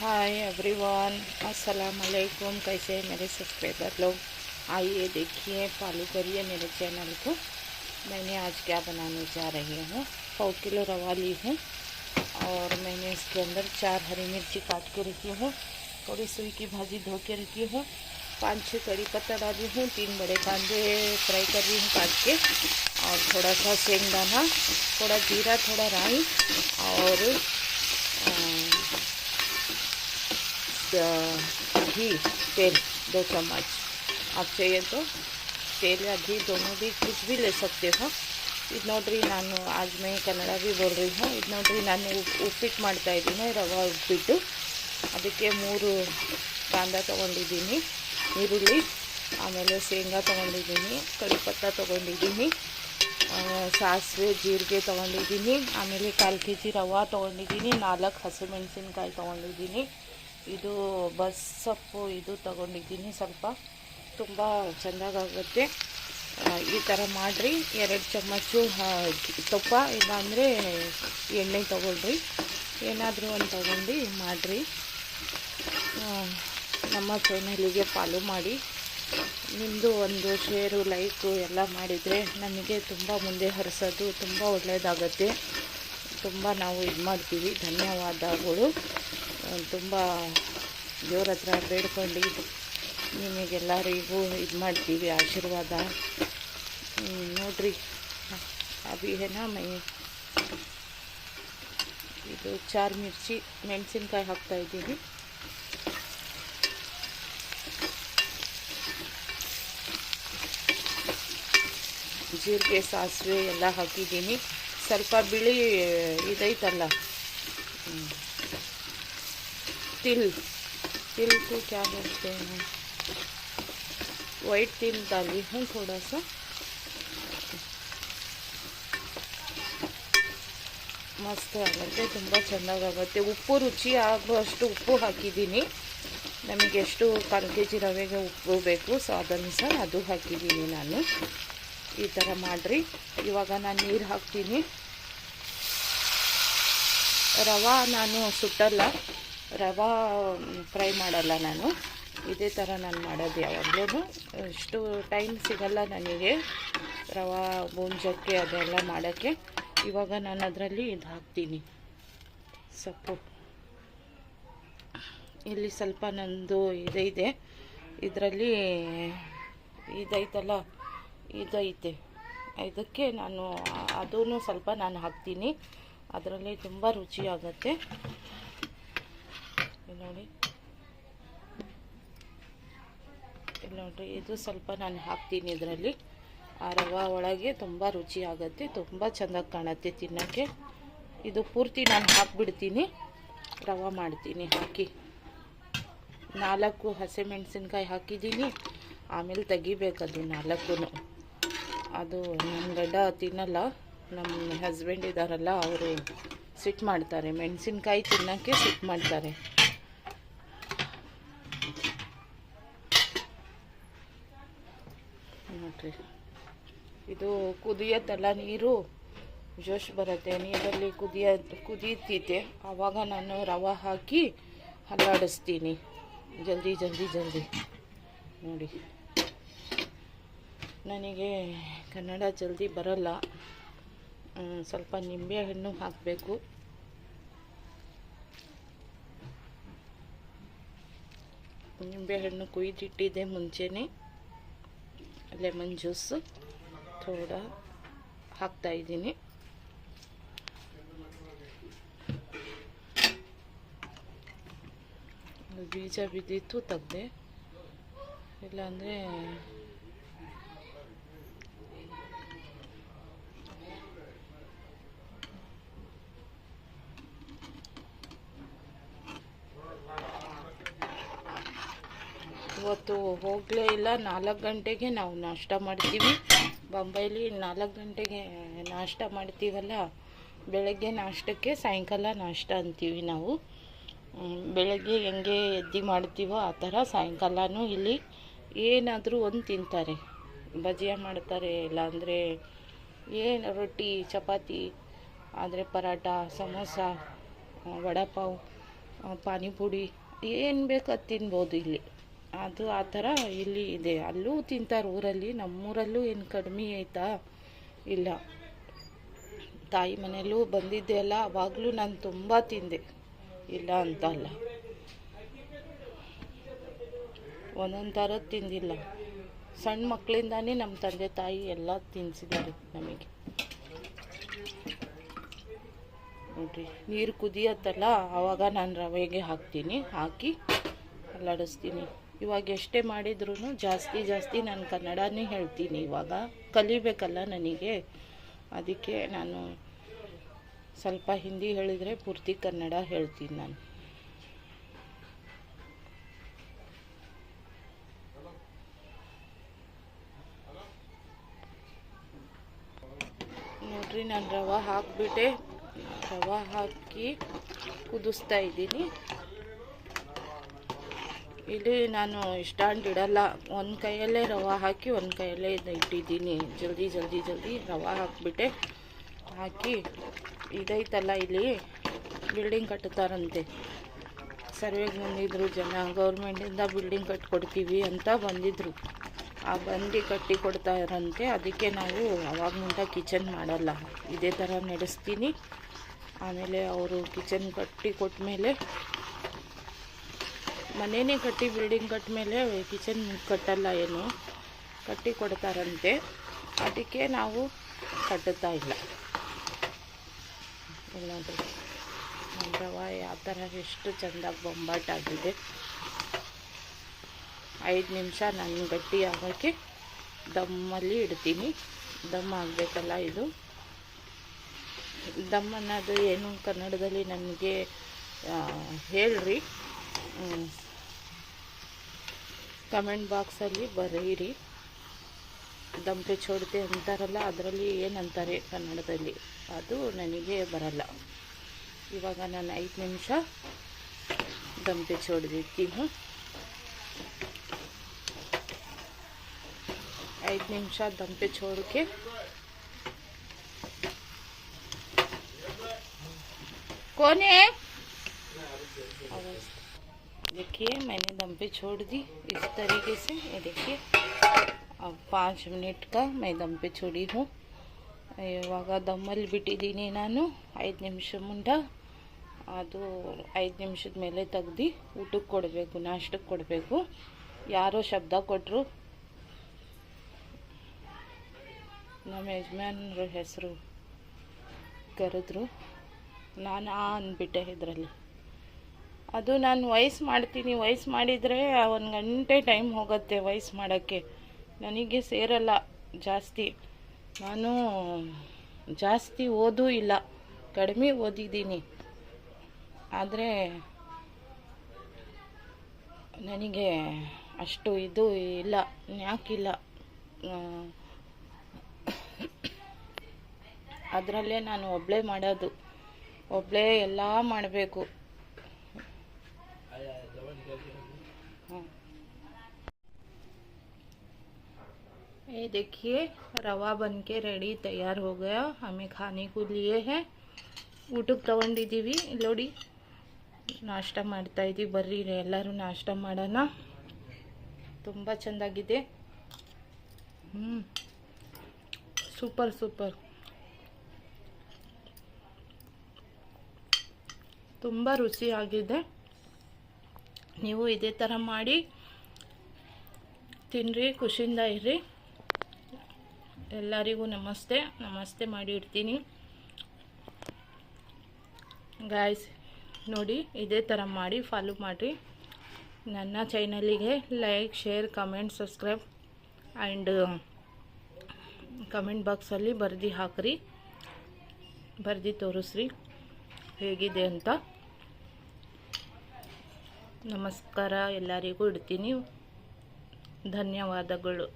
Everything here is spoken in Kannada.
हाय एवरीवन, अस्सलाम वालेकुम। कैसे हैं मेरे सब्सक्राइबर लोग? आइए देखिए, फॉलो करिए मेरे चैनल को। मैंने आज क्या बनाने जा रही हूँ। 100 किलो रवा ली हूँ और मैंने इसके अंदर 4 हरी मिर्ची काट के रखी हूँ। थोड़ी सुई की भाजी धो के रखी हूँ। 5-6 कड़ी पत्ता डाली हूँ। 3 बड़े कांदे फ्राई कर रही हूँ काट के, और थोड़ा सा सेंगदाना, थोड़ा जीरा, थोड़ा राई और घी, तेल 2 चम्मच। आप चाहिए तो तेल या घी दोनों भी, कुछ भी ले सकते हो। ಇದು ನೋಡ್ರಿ, ನಾನು आज मैं ಕನ್ನಡ भी बोल रही हूँ। ಇದು ನೋಡ್ರಿ, ನಾನು ಉಪ್ಪಿಟ್ಟು ಮಾಡ್ತಾ ಇದ್ದೀನಿ, ರವೆ ಉಪ್ಪಿಟ್ಟು। ಅದಕ್ಕೆ 3 ಕಾಂದ ತೊಗೊಂಡಿದ್ದೀನಿ, ಈರುಳ್ಳಿ, ಆಮೇಲೆ ಶೇಂಗಾ ತೊಗೊಂಡಿದ್ದೀನಿ, ಕರಿಪತ್ತ ತೊಗೊಂಡಿದ್ದೀನಿ, ಸಾಸಿವೆ ಜೀರಿಗೆ ತೊಗೊಂಡಿದ್ದೀನಿ, ಆಮೇಲೆ 1/4 kg ರವೆ ತೊಗೊಂಡಿದ್ದೀನಿ, 4 ಹಸಿಮೆಣಸಿನ್ಕಾಯಿ ತೊಗೊಂಡಿದ್ದೀನಿ, ಇದು ಬಸ್ ಸೊಪ್ಪು ಇದು ತೊಗೊಂಡಿದ್ದೀನಿ ಸ್ವಲ್ಪ, ತುಂಬ ಚೆಂದಾಗುತ್ತೆ। ಈ ಥರ ಮಾಡಿರಿ। 2 ಚಮಚು ತುಪ್ಪ ಇಲ್ಲಾಂದರೆ ಎಣ್ಣೆ ತೊಗೊಳ್ರಿ, ಏನಾದರೂ ಒಂದು ತೊಗೊಂಡು ಮಾಡಿರಿ। ನಮ್ಮ ಚಾನಲಿಗೆ ಫಾಲೋ ಮಾಡಿ, ನಿಮ್ಮದು ಒಂದು ಶೇರು, ಲೈಕು ಎಲ್ಲ ಮಾಡಿದರೆ ನಮಗೆ ತುಂಬ ಮುಂದೆ ಹರಿಸೋದು ತುಂಬ ಒಳ್ಳೆಯದಾಗತ್ತೆ। ತುಂಬ ನಾವು ಇದು ಮಾಡ್ತೀವಿ। ಧನ್ಯವಾದಗಳು। ತುಂಬ ದೇವ್ರ ಹತ್ರ ಬೇಡ್ಕೊಂಡು ನಿಮಗೆಲ್ಲರಿಗೂ ಇದು ಮಾಡ್ತೀವಿ, ಆಶೀರ್ವಾದ ನೋಡ್ರಿ। ಅಭಿ ಏನಾ ಮೈ ಇದು 4 ಮಿರ್ಚಿ ಮೆಣಸಿನ್ಕಾಯಿ ಹಾಕ್ತಾಯಿದ್ದೀನಿ। ಜೀರಿಗೆ, ಸಾಸಿವೆ ಎಲ್ಲ ಹಾಕಿದ್ದೀನಿ। ಸ್ವಲ್ಪ ಬಿಳಿ ಇದೈತಲ್ಲ, तिल को क्या बोलते हैं, वाइट तिल डाली हूँ थोड़ा सा। ಮಸ್ತ್ ಆಗುತ್ತೆ, ತುಂಬ ಚೆನ್ನಾಗಾಗುತ್ತೆ। ಉಪ್ಪು ರುಚಿ ಆಗುವಷ್ಟು ಉಪ್ಪು ಹಾಕಿದ್ದೀನಿ। ನಮಗೆ ಎಷ್ಟು 1/4 kg ರವೆಗೆ ಉಪ್ಪು ಬೇಕು, ಸೊ ಅದನುಸಾರ ಅದು ಹಾಕಿದ್ದೀನಿ ನಾನು। ಈ ಥರ ಮಾಡಿರಿ। ಇವಾಗ ನಾನು ನೀರು ಹಾಕ್ತೀನಿ। ರವೆ ನಾನು ಸುಟ್ಟಲ್ಲ, ರವೆ ಫ್ರೈ ಮಾಡಲ್ಲ ನಾನು, ಇದೇ ಥರ ನಾನು ಮಾಡೋದು ಯಾವಾಗಲೂ। ಇಷ್ಟು ಟೈಮ್ ಸಿಗಲ್ಲ ನನಗೆ ರವೆ ಬೂಂಜಕ್ಕೆ ಅದೆಲ್ಲ ಮಾಡೋಕ್ಕೆ। ಇವಾಗ ನಾನು ಅದರಲ್ಲಿ ಇದು ಹಾಕ್ತೀನಿ, ಸೊಪ್ಪು। ಇಲ್ಲಿ ಸ್ವಲ್ಪ ನಂದು ಇದೈತೆ, ಇದರಲ್ಲಿ ಇದೈತಲ್ಲ, ಇದೈತೆ, ಇದಕ್ಕೆ ನಾನು ಅದೂ ಸ್ವಲ್ಪ ನಾನು ಹಾಕ್ತೀನಿ, ಅದರಲ್ಲಿ ತುಂಬ ರುಚಿಯಾಗತ್ತೆ ನೋಡಿ। ಇಲ್ಲಿ ನೋಡಿರಿ, ಇದು ಸ್ವಲ್ಪ ನಾನು ಹಾಕ್ತೀನಿ ಇದರಲ್ಲಿ। ಆ ರವೆ ಒಳಗೆ ತುಂಬ ರುಚಿ ಆಗುತ್ತೆ, ತುಂಬ ಚೆಂದಾಗಿ ಕಾಣುತ್ತೆ ತಿನ್ನೋಕ್ಕೆ। ಇದು ಪೂರ್ತಿ ನಾನು ಹಾಕಿಬಿಡ್ತೀನಿ, ರವೆ ಮಾಡ್ತೀನಿ ಹಾಕಿ। 4 ಹಸಿಮೆಣಸಿನ್ಕಾಯಿ ಹಾಕಿದ್ದೀನಿ, ಆಮೇಲೆ ತೆಗಿಬೇಕದು 4। ಅದು ನನ್ನ ಗಂಡ ತಿನ್ನಲ್ಲ, ನಮ್ಮ ಹಸ್ಬೆಂಡ್ ಇದ್ದಾರಲ್ಲ, ಅವರು ಸಿಟ್ಟು ಮಾಡ್ತಾರೆ, ಮೆಣಸಿನ್ಕಾಯಿ ತಿನ್ನೋಕ್ಕೆ ಸಿಟ್ಟು ಮಾಡ್ತಾರೆ। ನೋಡ್ರಿ, ಇದು ಕುದಿಯತ್ತಲ್ಲ, ನೀರು ಜೋಶ್ ಬರುತ್ತೆ, ನೀರಲ್ಲಿ ಕುದೀತೈತೆ, ಆವಾಗ ನಾನು ರವೆ ಹಾಕಿ ಹಲ್ಲಾಡಿಸ್ತೀನಿ ಜಲ್ದಿ ಜಲ್ದಿ ಜಲ್ದಿ ನೋಡಿ। ನನಗೆ ಕನ್ನಡ ಜಲ್ದಿ ಬರಲ್ಲ, ಸ್ವಲ್ಪ ನಿಂಬೆಹಣ್ಣು ಹಾಕಬೇಕು। ನಿಂಬೆಹಣ್ಣು ಕುಯ್ದಿಟ್ಟಿದ್ದೆ ಮುಂಚೆನೇ, ಲೆಮನ್ ಜ್ಯೂಸು ಥೋಡ ಹಾಕ್ತಾಯಿದ್ದೀನಿ। ಬೀಜ ಬಿದ್ದಿತ್ತು ತೆಗ್ದೆ, ಇಲ್ಲಾಂದರೆ ಇವತ್ತು ಹೋಗಲೇ ಇಲ್ಲ। 4 ಗಂಟೆಗೆ ನಾವು ನಾಷ್ಟ ಮಾಡ್ತೀವಿ ಬಾಂಬೈಲಿ। 4 ಗಂಟೆಗೆ ನಾಷ್ಟ ಮಾಡ್ತೀವಲ್ಲ, ಬೆಳಗ್ಗೆ ನಾಷ್ಟಕ್ಕೆ ಸಾಯಂಕಾಲ ನಾಷ್ಟ ಅಂತೀವಿ ನಾವು। ಬೆಳಗ್ಗೆ ಹೆಂಗೆ ಎದ್ದು ಮಾಡ್ತೀವೋ ಆ ಥರ ಸಾಯಂಕಾಲನೂ ಇಲ್ಲಿ ಏನಾದರೂ ಒಂದು ತಿಂತಾರೆ। ಬಜಿಯ ಮಾಡ್ತಾರೆ, ಇಲ್ಲಾಂದರೆ ಏನು ರೊಟ್ಟಿ ಚಪಾತಿ, ಆದರೆ ಪರಾಟ, ಸಮೋಸ, ವಡಾಪಾವ್ ಪಾನಿಪುರಿ ಏನು ಬೇಕು ಅದು ತಿನ್ಬೋದು ಇಲ್ಲಿ. ಅದು ಆ ಥರ ಇಲ್ಲಿ ಇದೆ. ಅಲ್ಲೂ ತಿಂತಾರೆ ಊರಲ್ಲಿ, ನಮ್ಮೂರಲ್ಲೂ ಏನು ಕಡಿಮೆ ಆಯಿತಾ? ಇಲ್ಲ. ತಾಯಿ ಮನೆಯಲ್ಲೂ ಬಂದಿದ್ದೆ ಅಲ್ಲ, ಆವಾಗಲೂ ನಾನು ತುಂಬ ತಿಂದೆ, ಇಲ್ಲ ಅಂತ ಅಲ್ಲ. ಒಂದೊಂದು ಥರದ್ದು ತಿಂದಿಲ್ಲ. ಸಣ್ಣ ಮಕ್ಕಳಿಂದಾನೇ ನಮ್ಮ ತಂದೆ ತಾಯಿ ಎಲ್ಲ ತಿನ್ನಿಸಿದ್ದಾರೆ ನಮಗೆ. ನೋಡಿರಿ, ನೀರು ಕುದಿಯತ್ತಲ್ಲ, ಆವಾಗ ನಾನು ರವೆಗೆ ಹಾಕ್ತೀನಿ, ಹಾಕಿ ಅಲ್ಲಾಡಿಸ್ತೀನಿ. ಇವಾಗ ಎಷ್ಟೇ ಮಾಡಿದ್ರೂ ಜಾಸ್ತಿ ನಾನು ಕನ್ನಡನೇ ಹೇಳ್ತೀನಿ. ಇವಾಗ ಕಲಿಬೇಕಲ್ಲ ನನಗೆ, ಅದಕ್ಕೆ ನಾನು ಸ್ವಲ್ಪ ಹಿಂದಿ ಹೇಳಿದರೆ ಪೂರ್ತಿ ಕನ್ನಡ ಹೇಳ್ತೀನಿ ನಾನು. ನೋಡ್ರಿ, ನಾನು ರವೆ ಹಾಕಿಬಿಟ್ಟೆ. ರವೆ ಹಾಕಿ ಕುದಿಸ್ತಾ ಇದ್ದೀನಿ. ಇಲ್ಲಿ ನಾನು ಸ್ಟ್ಯಾಂಡ್ ಇಡಲ್ಲ, ಒಂದು ಕೈಯಲ್ಲೇ ರವೆ ಹಾಕಿ ಒಂದು ಕೈಯಲ್ಲೇ ಇಟ್ಟಿದ್ದೀನಿ. ಜಲ್ದಿ ರವೆ ಹಾಕಿಬಿಟ್ಟೆ. ಹಾಕಿ ಇದೈತಲ್ಲ, ಇಲ್ಲಿ ಬಿಲ್ಡಿಂಗ್ ಕಟ್ಟುತ್ತಾರಂತೆ. ಸರ್ವೆಗೆ ಬಂದಿದ್ದರು ಜನ, ಗೌರ್ಮೆಂಟಿಂದ ಬಿಲ್ಡಿಂಗ್ ಕಟ್ಕೊಡ್ತೀವಿ ಅಂತ ಬಂದಿದ್ದರು. ಆ ಬಂದು ಕಟ್ಟಿ ಕೊಡ್ತಾರಂತೆ. ಅದಕ್ಕೆ ನಾವು ಅವಾಗನಿಂದ ಕಿಚನ್ ಮಾಡಲ್ಲ, ಇದೇ ಥರ ನಡೆಸ್ತೀನಿ. ಆಮೇಲೆ ಅವರು ಕಿಚನ್ ಕಟ್ಟಿ ಕೊಟ್ಟಮೇಲೆ, ಮನೆಯೇ ಕಟ್ಟಿ ಬಿಲ್ಡಿಂಗ್ ಕಟ್ಟಿದ್ಮೇಲೆ ಕಿಚನ್ ಕಟ್ಟಲ್ಲ, ಏನು ಕಟ್ಟಿ ಕೊಡ್ತಾರಂತೆ. ಅದಕ್ಕೆ ನಾವು ಕಟ್ಟುತ್ತಾ ಇಲ್ಲ. ನೋಡ್ರಿ, ನಮ್ಮ ರವೆ ಯಾವ ಥರ ಎಷ್ಟು ಚೆಂದಾಗಿ ಬೊಂಬಾಟಾಗಿದೆ. 5 ನಿಮಿಷ ನಾನು ಗಟ್ಟಿ ಆಗೋಕ್ಕೆ ದಮ್ಮಲ್ಲಿ ಇಡ್ತೀನಿ. ದಮ್ ಆಗಬೇಕಲ್ಲ ಇದು. ದಮ್ ಅನ್ನೋದು ಏನು ಕನ್ನಡದಲ್ಲಿ ನನಗೆ ಹೇಳ್ರಿ, ಕಮೆಂಟ್ ಬಾಕ್ಸಲ್ಲಿ ಬರೀರಿ. ದಮ್ ಪೆ ಛೋಡ್ತೆ ಅಂತಾರಲ್ಲ, ಅದರಲ್ಲಿ ಏನಂತಾರೆ ಕನ್ನಡದಲ್ಲಿ, ಅದು ನನಗೆ ಬರಲ್ಲ. ಇವಾಗ ನಾನು 5 ನಿಮಿಷ ದಮ್ ಪೆ ಛೋಡ್ದಿರ್ತೀನಿ. 5 निमिष दम पे छोड़ के कौन है? देखिए, मैंने दम पे छोड़ दी इस तरीके से। ये देखिए, अब 5 मिनट का मैं दम पे छोड़ी हूँ. ಇವಾಗ ದಮ್ಮಲ್ಲಿ ಬಿಟ್ಟಿದ್ದೀನಿ ನಾನು 5 ನಿಮಿಷ ಮುಂಡ. ಅದು 5 ನಿಮಿಷದ ಮೇಲೆ ತೆಗ್ದು ಊಟಕ್ಕೆ ಕೊಡಬೇಕು, ನಾಷ್ಟಕ್ಕೆ ಕೊಡಬೇಕು. ಯಾರೋ ಶಬ್ದ ಕೊಟ್ಟರು, ನಮ್ಮ ಯಜಮಾನ್ರ ಹೆಸರು ಕರೆದ್ರು. ನಾನು ಅಂದ್ಬಿಟ್ಟೆ ಇದರಲ್ಲಿ. ಅದು ನಾನು ವಾಯ್ಸ್ ಮಾಡ್ತೀನಿ, ವಾಯ್ಸ್ ಮಾಡಿದರೆ 1 ಗಂಟೆ ಟೈಮ್ ಹೋಗುತ್ತೆ ವಾಯ್ಸ್ ಮಾಡೋಕ್ಕೆ. ನನಗೆ ಸೇರಲ್ಲ ಜಾಸ್ತಿ. ನಾನು ಜಾಸ್ತಿ ಓದೂ ಇಲ್ಲ, ಕಡಿಮೆ ಓದಿದ್ದೀನಿ. ಆದರೆ ನನಗೆ ಅಷ್ಟು ಇದು ಇಲ್ಲ, ಯಾಕಿಲ್ಲ. ಅದರಲ್ಲೇ ನಾನು ಒಬ್ಬಳೇ ಮಾಡೋದು, ಒಬ್ಬಳೇ ಎಲ್ಲ ಮಾಡಬೇಕು. ये देखिए, रवा बनके रेडी तैयार हो गया. हमें खाने को लिए हैं. ಊಟಕ್ಕೆ ತಗೊಂಡಿದ್ದೀವಿ. ನೋಡಿ, ನಾಷ್ಟ ಮಾಡ್ತಾ ಇದ್ದೀವಿ. ಬರ್ರಿ ಎಲ್ಲರೂ ನಾಷ್ಟ ಮಾಡೋಣ. ತುಂಬ ಚೆಂದಾಗಿದೆ. ಸೂಪರ್ ಸೂಪರ್, ತುಂಬ ರುಚಿಯಾಗಿದೆ. ನೀವು ಇದೇ ಥರ ಮಾಡಿ ತಿನ್ನಿರಿ, ಖುಷಿಯಿಂದ ಇರ್ರಿ. ಎಲ್ಲರಿಗೂ ನಮಸ್ತೆ ನಮಸ್ತೆ ಮಾಡಿ ಇಡ್ತೀನಿ ಗಾಯ್ಸ್. ನೋಡಿ, ಇದೇ ಥರ ಮಾಡಿ ಫಾಲೋ ಮಾಡಿರಿ. ನನ್ನ ಚಾನಲಿಗೆ like, share, comment, subscribe and comment ಬಾಕ್ಸಲ್ಲಿ ಬರ್ದು ಹಾಕ್ರಿ, ಬರ್ದು ತೋರಿಸ್ರಿ ಹೇಗಿದೆ ಅಂತ. ನಮಸ್ಕಾರ, ಎಲ್ಲರಿಗೂ ಇಡ್ತೀನಿ. ಧನ್ಯವಾದಗಳು.